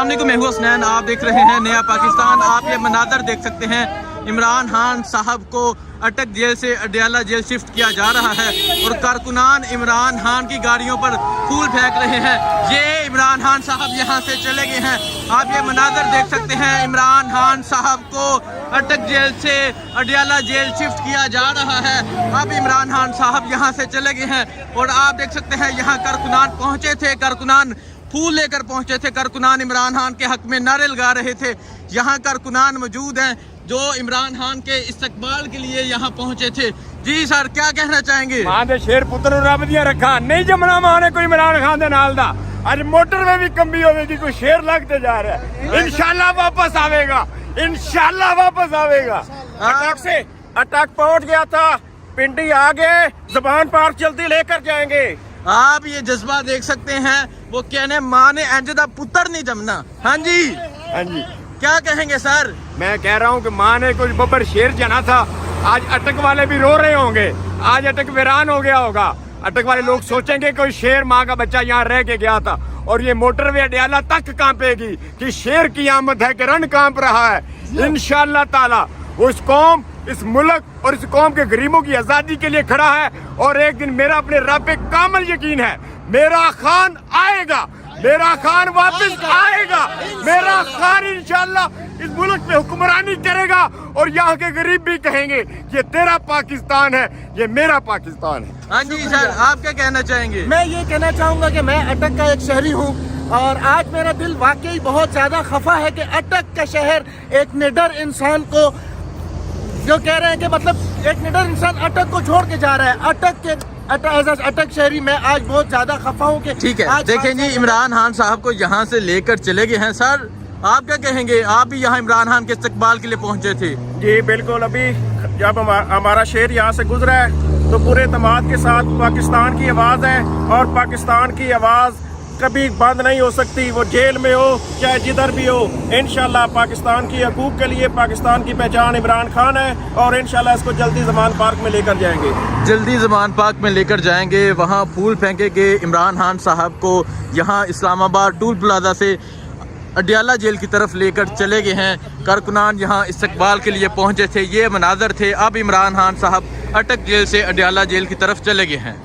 अस्सलाम वालेकुम, मैं हूं हसनैन। आप देख रहे हैं नया पाकिस्तान। आप ये मनाज़र देख सकते हैं, इमरान खान साहब को अटक जेल से अडयाला जेल शिफ्ट किया जा रहा है और कारकुनान इमरान खान की गाड़ियों पर फूल फेंक रहे हैं। ये इमरान खान साहब यहाँ से चले गए हैं। आप ये मनाज़र देख सकते हैं, इमरान खान साहब को अटक जेल से अडयाला जेल शिफ्ट किया जा रहा है। अब इमरान खान साहब यहाँ से चले गए हैं और आप देख सकते हैं यहाँ कारकुनान पहुँचे थे, कारकुनान फूल लेकर पहुंचे थे, कारकुनान इमरान खान के हक में नारे लगा रहे थे। यहाँ कारकुनान मौजूद हैं जो इमरान खान के इस्तकबाल के लिए यहाँ पहुंचे थे। जी सर, क्या कहना चाहेंगे? मां दे शेर पुत्र रब दिया रखा नहीं जमना माने कोई इमरान खान दे नाल दा। आज मोटर में भी कमी होगी, कोई शेर लगते जा रहा है। इंशाल्लाह वापस आवेगा, इंशाल्लाह वापस आवेगा। अटक से अटक पहुंच गया था, पिंडी आगे जबान पार जल्दी लेकर जाएंगे। आप ये जज्बा देख सकते हैं, वो कहने माँ ने इंज दा पुत्र नहीं जमना। हाँ जी, हाँ जी, क्या कहेंगे सर? मैं कह रहा हूँ कि माँ ने कुछ बब्बर शेर जना था। आज अटक वाले भी रो रहे होंगे, आज अटक वीरान हो गया होगा। अटक वाले लोग सोचेंगे कोई शेर माँ का बच्चा यहाँ रह के गया था, और ये मोटरवे अडयाला तक कांपेगी कि शेर की आमद है कि रण कांप रहा है। इंशाअल्लाह ताला वो इस कौम, इस मुल्क और इस कौम के गरीबों की आजादी के लिए खड़ा है। और एक दिन मेरा अपने रब पे कामल यकीन है, मेरा खान आएगा, मेरा खान वापस आएगा। मेरा खान इंशाअल्लाह इस मुल्क पे हुक्मरानी करेगा और यहाँ के गरीब भी कहेंगे ये तेरा पाकिस्तान है, ये मेरा पाकिस्तान है। हाँ जी सर, आप क्या कहना चाहेंगे? मैं ये कहना चाहूँगा कि मैं अटक का एक शहरी हूँ और आज मेरा दिल वाकई बहुत ज़्यादा खफा है कि अटक का शहर एक निडर इंसान को, जो कह रहे हैं कि मतलब एक निडर इंसान अटक को छोड़ के जा रहा है। अटक शहरी मैं आज बहुत ज्यादा खफा हूँ कि ठीक है, देखें जी, इमरान खान साहब को यहाँ से लेकर चले गए हैं। सर, आप क्या कहेंगे? आप भी यहाँ इमरान खान के इस्तकबाल के लिए पहुँचे थे। जी बिल्कुल, अभी जब हमारा शहर यहाँ से गुजरा है तो पूरे तमाद के साथ पाकिस्तान की आवाज़ है, और पाकिस्तान की आवाज़ कभी बंद नहीं हो सकती, वो जेल में हो चाहे जिधर भी हो। इंशाल्लाह पाकिस्तान की हकूक़ के लिए पाकिस्तान की पहचान इमरान खान है, और इंशाल्लाह इसको जल्दी जमान पार्क में लेकर जाएंगे। जल्दी जमान पार्क में लेकर जाएंगे, वहाँ फूल फेंकेंगे। इमरान खान साहब को यहाँ इस्लामाबाद टूल प्लाजा से अडयाला जेल की तरफ लेकर चले गए हैं। कारकुनान यहाँ इस्तकबाल के लिए पहुँचे थे, ये मनाज़र थे। अब इमरान खान साहब अटक जेल से अडयाला जेल की तरफ चले गए हैं।